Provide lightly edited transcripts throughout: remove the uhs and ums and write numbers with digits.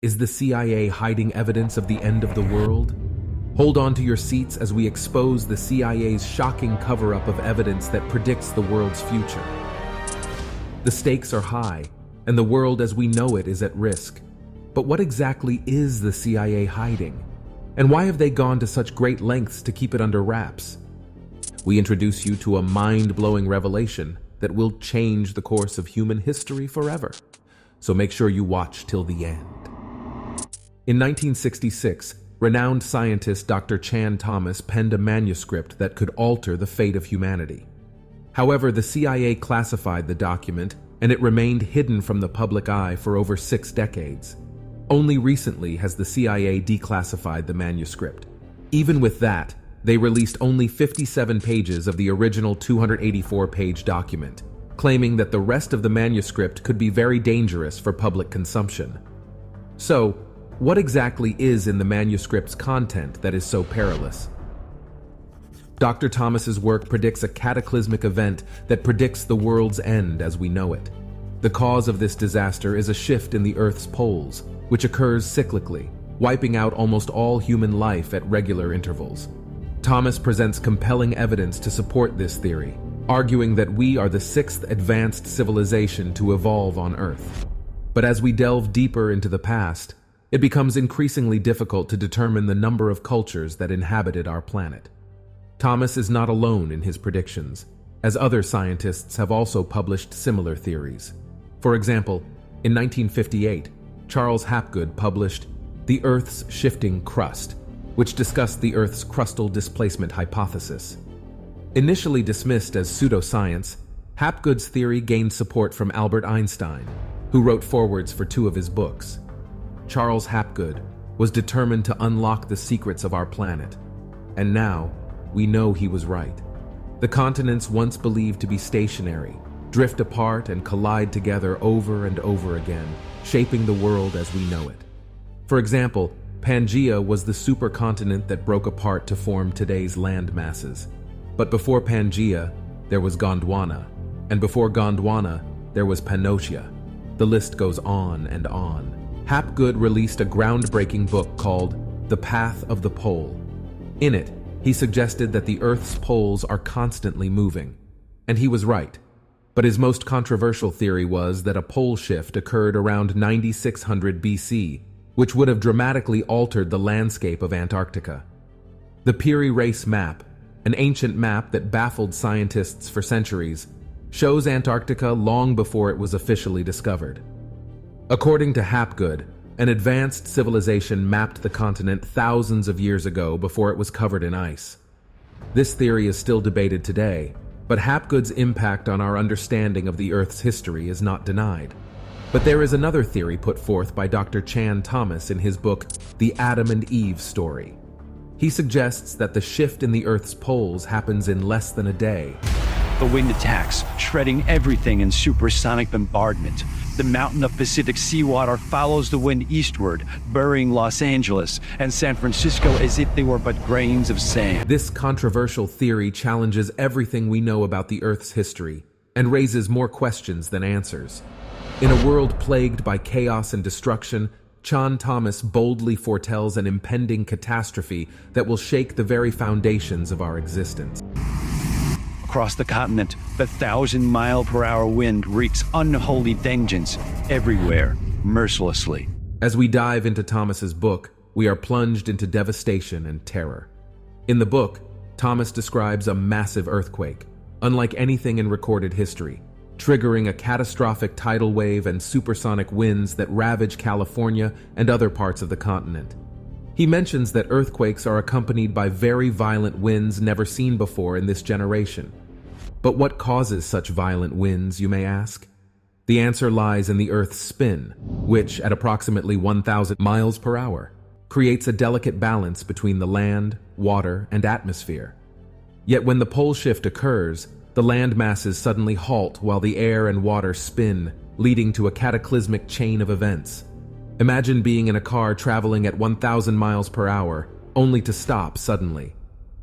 Is the CIA hiding evidence of the end of the world? Hold on to your seats as we expose the CIA's shocking cover-up of evidence that predicts the world's future. The stakes are high, and the world as we know it is at risk. But what exactly is the CIA hiding? And why have they gone to such great lengths to keep it under wraps? We introduce you to a mind-blowing revelation that will change the course of human history forever. So make sure you watch till the end. In 1966, renowned scientist Dr. Chan Thomas penned a manuscript that could alter the fate of humanity. However, the CIA classified the document, and it remained hidden from the public eye for over 6 decades. Only recently has the CIA declassified the manuscript. Even with that, they released only 57 pages of the original 284-page document, claiming that the rest of the manuscript could be very dangerous for public consumption. So, what exactly is in the manuscript's content that is so perilous? Dr. Thomas's work predicts a cataclysmic event that predicts the world's end as we know it. The cause of this disaster is a shift in the Earth's poles, which occurs cyclically, wiping out almost all human life at regular intervals. Thomas presents compelling evidence to support this theory, arguing that we are the 6th advanced civilization to evolve on Earth. But as we delve deeper into the past, it becomes increasingly difficult to determine the number of cultures that inhabited our planet. Thomas is not alone in his predictions, as other scientists have also published similar theories. For example, in 1958, Charles Hapgood published The Earth's Shifting Crust, which discussed the Earth's crustal displacement hypothesis. Initially dismissed as pseudoscience, Hapgood's theory gained support from Albert Einstein, who wrote forewords for 2 of his books. Charles Hapgood was determined to unlock the secrets of our planet, and now we know he was right. The continents once believed to be stationary drift apart and collide together over and over again, shaping the world as we know it. For example, Pangaea was the supercontinent that broke apart to form today's land masses. But before Pangaea, there was Gondwana, and before Gondwana, there was Pannotia. The list goes on and on. Hapgood released a groundbreaking book called The Path of the Pole. In it, he suggested that the Earth's poles are constantly moving. And he was right. But his most controversial theory was that a pole shift occurred around 9600 BC, which would have dramatically altered the landscape of Antarctica. The Piri Reis map, an ancient map that baffled scientists for centuries, shows Antarctica long before it was officially discovered. According to Hapgood, an advanced civilization mapped the continent thousands of years ago before it was covered in ice. This theory is still debated today, but Hapgood's impact on our understanding of the Earth's history is not denied. But there is another theory put forth by Dr. Chan Thomas in his book, The Adam and Eve Story. He suggests that the shift in the Earth's poles happens in less than a day. The wind attacks, shredding everything in supersonic bombardment. The mountain of Pacific seawater follows the wind eastward, burying Los Angeles and San Francisco as if they were but grains of sand. This controversial theory challenges everything we know about the Earth's history and raises more questions than answers. In a world plagued by chaos and destruction, Chan Thomas boldly foretells an impending catastrophe that will shake the very foundations of our existence. Across the continent, the 1,000-mile-per-hour wind wreaks unholy vengeance everywhere, mercilessly. As we dive into Thomas's book, we are plunged into devastation and terror. In the book, Thomas describes a massive earthquake, unlike anything in recorded history, triggering a catastrophic tidal wave and supersonic winds that ravage California and other parts of the continent. He mentions that earthquakes are accompanied by very violent winds never seen before in this generation. But what causes such violent winds, you may ask? The answer lies in the Earth's spin, which, at approximately 1,000 miles per hour, creates a delicate balance between the land, water, and atmosphere. Yet when the pole shift occurs, the land masses suddenly halt while the air and water spin, leading to a cataclysmic chain of events. Imagine being in a car traveling at 1,000 miles per hour, only to stop suddenly.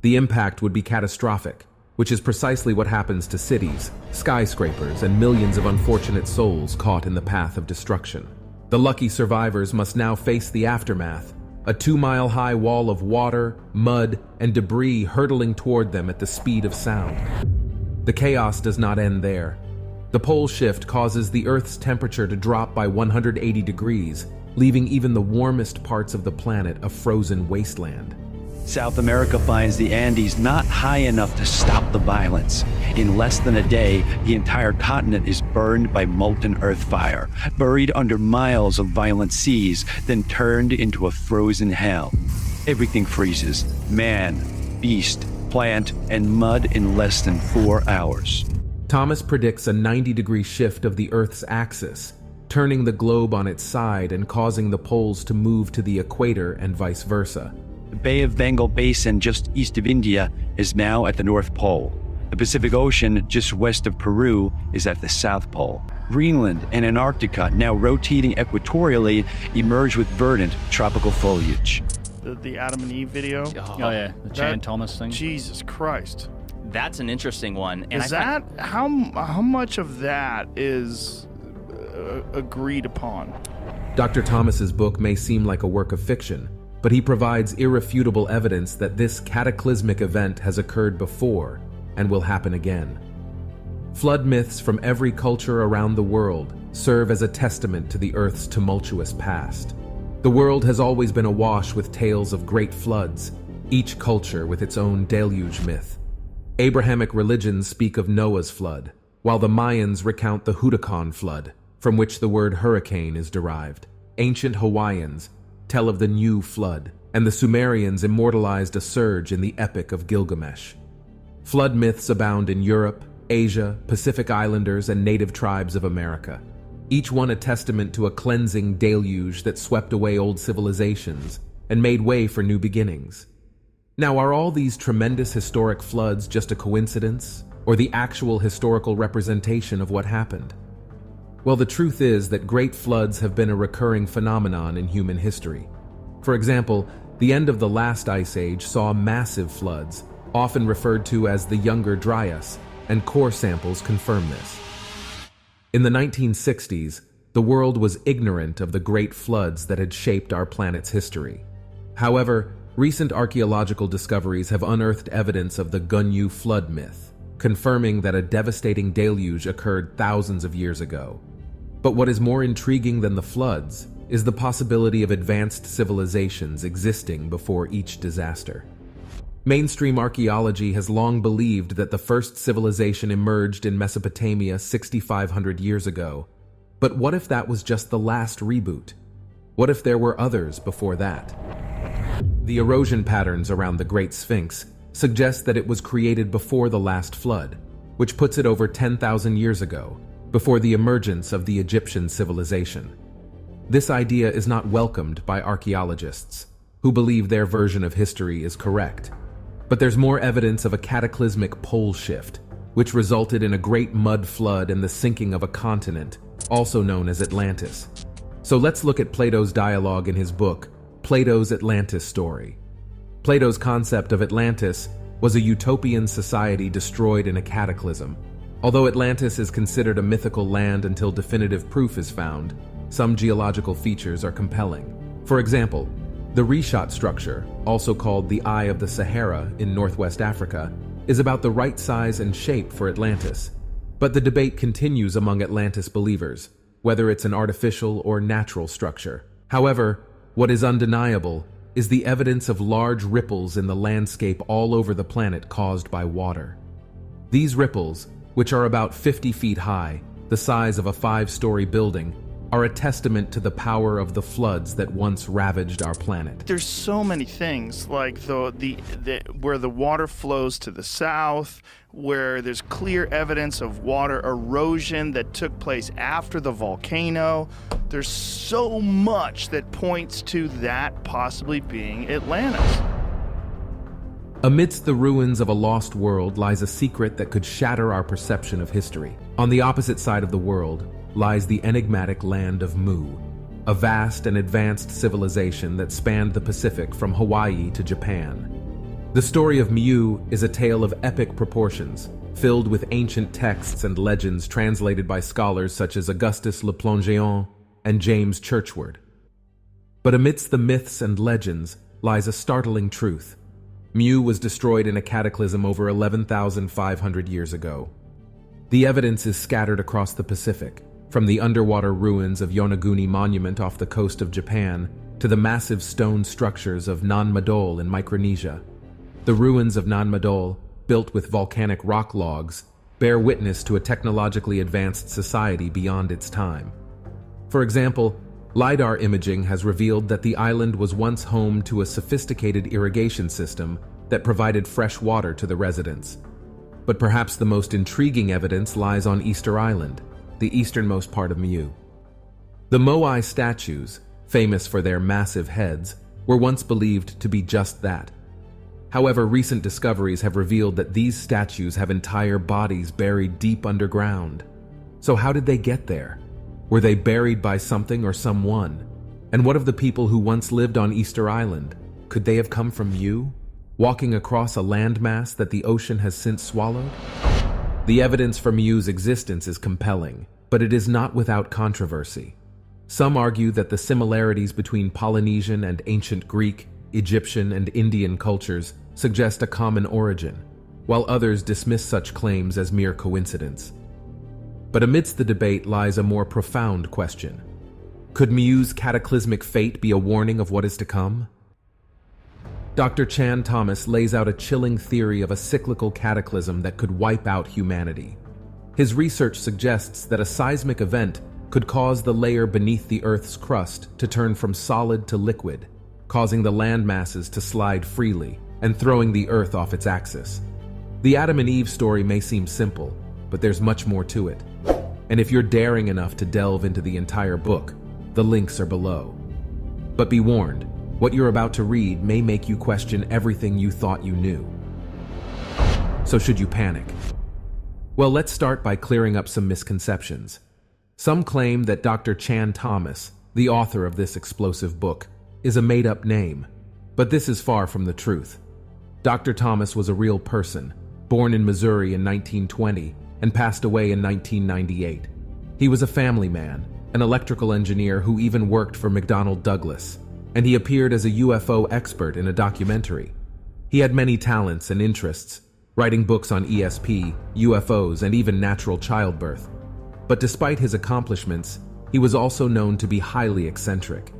The impact would be catastrophic, which is precisely what happens to cities, skyscrapers, and millions of unfortunate souls caught in the path of destruction. The lucky survivors must now face the aftermath, a 2-mile-high wall of water, mud, and debris hurtling toward them at the speed of sound. The chaos does not end there. The pole shift causes the Earth's temperature to drop by 180 degrees, leaving even the warmest parts of the planet a frozen wasteland. South America finds the Andes not high enough to stop the violence. In less than a day, the entire continent is burned by molten earth fire, buried under miles of violent seas, then turned into a frozen hell. Everything freezes: man, beast, plant, and mud in less than 4 hours. Thomas predicts a 90-degree shift of the Earth's axis, turning the globe on its side and causing the poles to move to the equator and vice versa. The Bay of Bengal Basin just east of India is now at the North Pole. The Pacific Ocean just west of Peru is at the South Pole. Greenland and Antarctica, now rotating equatorially, emerge with verdant tropical foliage. The Adam and Eve video. Oh yeah, the Chan Thomas thing. Jesus Christ. That's an interesting one. And Is that how much of that is agreed upon? Dr. Thomas's book may seem like a work of fiction, but he provides irrefutable evidence that this cataclysmic event has occurred before and will happen again. Flood myths from every culture around the world serve as a testament to the Earth's tumultuous past. The world has always been awash with tales of great floods, each culture with its own deluge myth. Abrahamic religions speak of Noah's flood, while the Mayans recount the Huracan flood, from which the word hurricane is derived. Ancient Hawaiians tell of the New Flood, and the Sumerians immortalized a surge in the Epic of Gilgamesh. Flood myths abound in Europe, Asia, Pacific Islanders, and native tribes of America, each one a testament to a cleansing deluge that swept away old civilizations and made way for new beginnings. Now, are all these tremendous historic floods just a coincidence, or the actual historical representation of what happened? Well, the truth is that great floods have been a recurring phenomenon in human history. For example, the end of the last ice age saw massive floods, often referred to as the Younger Dryas, and core samples confirm this. In the 1960s, the world was ignorant of the great floods that had shaped our planet's history. However, recent archaeological discoveries have unearthed evidence of the Gunyu flood myth, confirming that a devastating deluge occurred thousands of years ago. But what is more intriguing than the floods is the possibility of advanced civilizations existing before each disaster. Mainstream archaeology has long believed that the first civilization emerged in Mesopotamia 6,500 years ago. But what if that was just the last reboot? What if there were others before that? The erosion patterns around the Great Sphinx suggest that it was created before the last flood, which puts it over 10,000 years ago, before the emergence of the Egyptian civilization. This idea is not welcomed by archaeologists, who believe their version of history is correct. But there's more evidence of a cataclysmic pole shift, which resulted in a great mud flood and the sinking of a continent, also known as Atlantis. So let's look at Plato's dialogue in his book, Plato's Atlantis Story. Plato's concept of Atlantis was a utopian society destroyed in a cataclysm. Although Atlantis is considered a mythical land until definitive proof is found, some geological features are compelling. For example, the Richat structure, also called the Eye of the Sahara in northwest Africa, is about the right size and shape for Atlantis. But the debate continues among Atlantis believers, whether it's an artificial or natural structure. However, what is undeniable is the evidence of large ripples in the landscape all over the planet caused by water. These ripples, which are about 50 feet high, the size of a 5-story building, are a testament to the power of the floods that once ravaged our planet. There's so many things, like the where the water flows to the south, where there's clear evidence of water erosion that took place after the volcano. There's so much that points to that possibly being Atlantis. Amidst the ruins of a lost world lies a secret that could shatter our perception of history. On the opposite side of the world lies the enigmatic land of Mu, a vast and advanced civilization that spanned the Pacific from Hawaii to Japan. The story of Mu is a tale of epic proportions, filled with ancient texts and legends translated by scholars such as Augustus Le Plongeon, and James Churchward. But amidst the myths and legends lies a startling truth. Mu was destroyed in a cataclysm over 11,500 years ago. The evidence is scattered across the Pacific, from the underwater ruins of Yonaguni Monument off the coast of Japan to the massive stone structures of Nan Madol in Micronesia. The ruins of Nan Madol, built with volcanic rock logs, bear witness to a technologically advanced society beyond its time. For example, LiDAR imaging has revealed that the island was once home to a sophisticated irrigation system that provided fresh water to the residents. But perhaps the most intriguing evidence lies on Easter Island, the easternmost part of Mu. The Moai statues, famous for their massive heads, were once believed to be just that. However, recent discoveries have revealed that these statues have entire bodies buried deep underground. So how did they get there? Were they buried by something or someone? And what of the people who once lived on Easter Island? Could they have come from Mu, walking across a landmass that the ocean has since swallowed? The evidence for Mu's existence is compelling, but it is not without controversy. Some argue that the similarities between Polynesian and ancient Greek, Egyptian, and Indian cultures suggest a common origin, while others dismiss such claims as mere coincidence. But amidst the debate lies a more profound question. Could Mu's cataclysmic fate be a warning of what is to come? Dr. Chan Thomas lays out a chilling theory of a cyclical cataclysm that could wipe out humanity. His research suggests that a seismic event could cause the layer beneath the Earth's crust to turn from solid to liquid, causing the land masses to slide freely and throwing the Earth off its axis. The Adam and Eve story may seem simple, but there's much more to it. And if you're daring enough to delve into the entire book, the links are below. But be warned, what you're about to read may make you question everything you thought you knew. So should you panic? Well, let's start by clearing up some misconceptions. Some claim that Dr. Chan Thomas, the author of this explosive book, is a made-up name, but this is far from the truth. Dr. Thomas was a real person, born in Missouri in 1920 and passed away in 1998. He was a family man, an electrical engineer who even worked for McDonnell Douglas, and he appeared as a UFO expert in a documentary. He had many talents and interests, writing books on ESP, UFOs, and even natural childbirth. But despite his accomplishments, he was also known to be highly eccentric.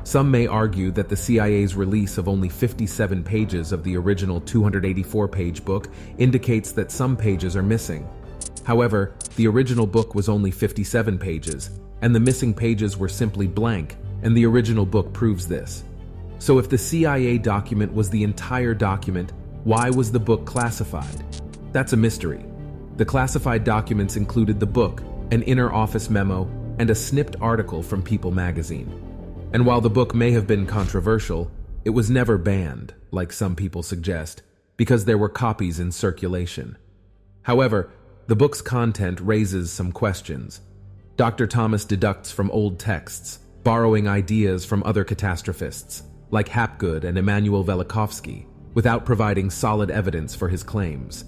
Some may argue that the CIA's release of only 57 pages of the original 284-page book indicates that some pages are missing. However, the original book was only 57 pages, and the missing pages were simply blank, and the original book proves this. So if the CIA document was the entire document, why was the book classified? That's a mystery. The classified documents included the book, an inner office memo, and a snipped article from People magazine. And while the book may have been controversial, it was never banned, like some people suggest, because there were copies in circulation. However, the book's content raises some questions. Dr. Thomas deducts from old texts, borrowing ideas from other catastrophists, like Hapgood and Immanuel Velikovsky, without providing solid evidence for his claims.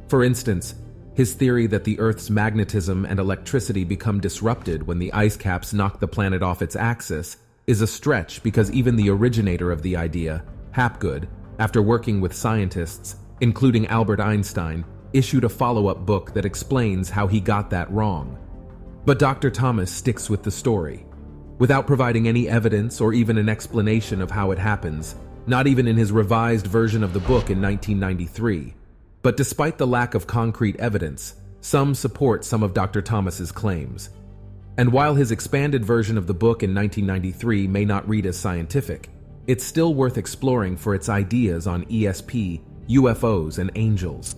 For instance, his theory that the Earth's magnetism and electricity become disrupted when the ice caps knock the planet off its axis is a stretch because even the originator of the idea, Hapgood, after working with scientists, including Albert Einstein, issued a follow-up book that explains how he got that wrong. But Dr. Thomas sticks with the story, without providing any evidence or even an explanation of how it happens, not even in his revised version of the book in 1993. But despite the lack of concrete evidence, some support some of Dr. Thomas's claims. And while his expanded version of the book in 1993 may not read as scientific, it's still worth exploring for its ideas on ESP, UFOs, and angels.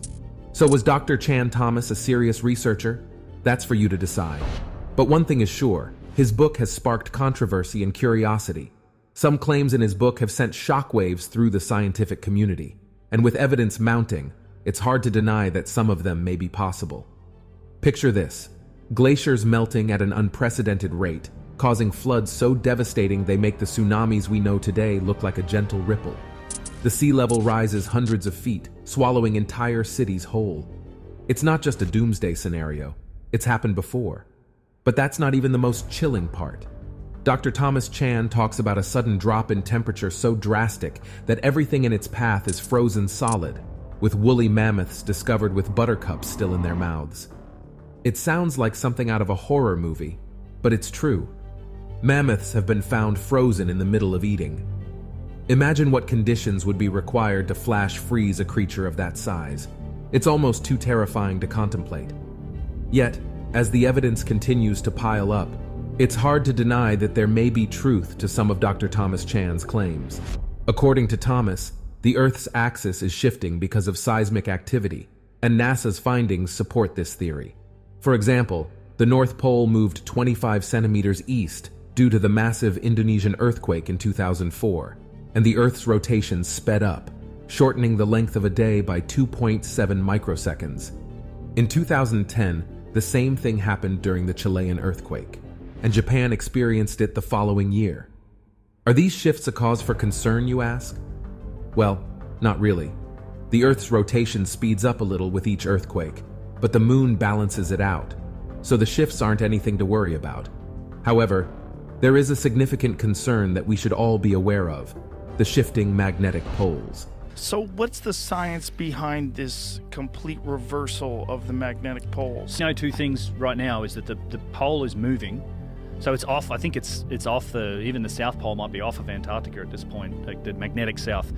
So was Dr. Chan Thomas a serious researcher? That's for you to decide. But one thing is sure, his book has sparked controversy and curiosity. Some claims in his book have sent shockwaves through the scientific community, and with evidence mounting, it's hard to deny that some of them may be possible. Picture this: glaciers melting at an unprecedented rate, causing floods so devastating they make the tsunamis we know today look like a gentle ripple. The sea level rises hundreds of feet, swallowing entire cities whole. It's not just a doomsday scenario, it's happened before. But that's not even the most chilling part. Dr. Thomas Chan talks about a sudden drop in temperature so drastic that everything in its path is frozen solid, with woolly mammoths discovered with buttercups still in their mouths. It sounds like something out of a horror movie, but it's true. Mammoths have been found frozen in the middle of eating. Imagine what conditions would be required to flash freeze a creature of that size. It's almost too terrifying to contemplate. Yet, as the evidence continues to pile up, it's hard to deny that there may be truth to some of Dr. Thomas Chan's claims. According to Thomas, the Earth's axis is shifting because of seismic activity, and NASA's findings support this theory. For example, the North Pole moved 25 centimeters east due to the massive Indonesian earthquake in 2004, and the Earth's rotation sped up, shortening the length of a day by 2.7 microseconds. In 2010, the same thing happened during the Chilean earthquake, and Japan experienced it the following year. Are these shifts a cause for concern, you ask? Well, not really. The Earth's rotation speeds up a little with each earthquake, but the moon balances it out, so the shifts aren't anything to worry about. However, there is a significant concern that we should all be aware of: the shifting magnetic poles. So what's the science behind this complete reversal of the magnetic poles? You know, two things right now is that the pole is moving. So it's off. I think it's off even the South Pole might be off of Antarctica at this point, like the magnetic south.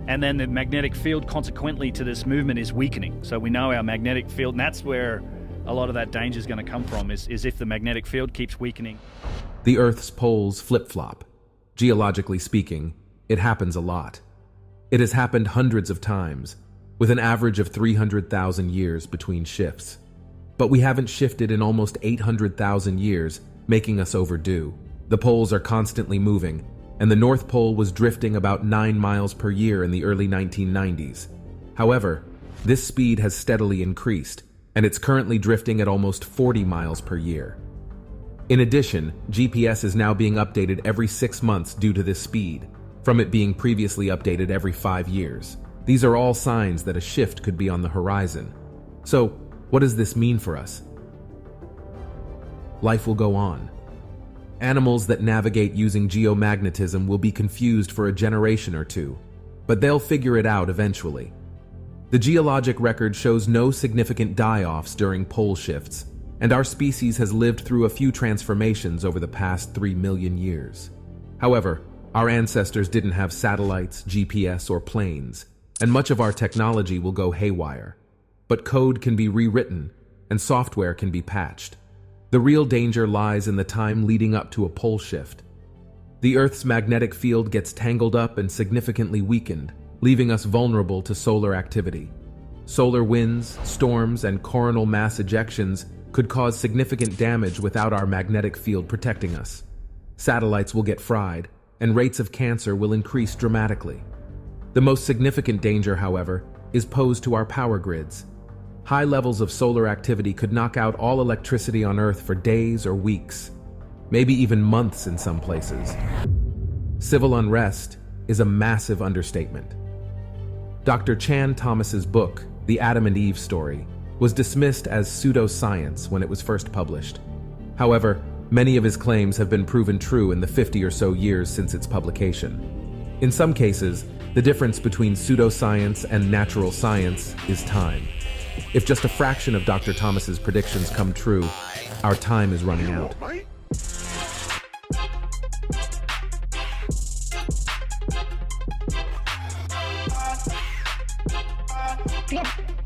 And then the magnetic field consequently to this movement is weakening. So we know our magnetic field, and that's where a lot of that danger is going to come from, is if the magnetic field keeps weakening. The Earth's poles flip-flop. Geologically speaking, it happens a lot. It has happened hundreds of times, with an average of 300,000 years between shifts. But we haven't shifted in almost 800,000 years, making us overdue. The poles are constantly moving, and the North Pole was drifting about 9 miles per year in the early 1990s. However, this speed has steadily increased, and it's currently drifting at almost 40 miles per year. In addition, GPS is now being updated every 6 months due to this speed, from it being previously updated every 5 years. These are all signs that a shift could be on the horizon. So, what does this mean for us? Life will go on. Animals that navigate using geomagnetism will be confused for a generation or two, but they'll figure it out eventually. The geologic record shows no significant die-offs during pole shifts, and our species has lived through a few transformations over the past 3 million years. However, our ancestors didn't have satellites, GPS, or planes, and much of our technology will go haywire. But code can be rewritten, and software can be patched. The real danger lies in the time leading up to a pole shift. The Earth's magnetic field gets tangled up and significantly weakened, leaving us vulnerable to solar activity. Solar winds, storms, and coronal mass ejections could cause significant damage without our magnetic field protecting us. Satellites will get fried, and rates of cancer will increase dramatically. The most significant danger, however, is posed to our power grids. High levels of solar activity could knock out all electricity on Earth for days or weeks, maybe even months in some places. Civil unrest is a massive understatement. Dr. Chan Thomas's book, The Adam and Eve Story, was dismissed as pseudoscience when it was first published. However, many of his claims have been proven true in the 50 or so years since its publication. In some cases, the difference between pseudoscience and natural science is time. If just a fraction of Dr. Thomas's predictions come true, our time is running out. Yeah.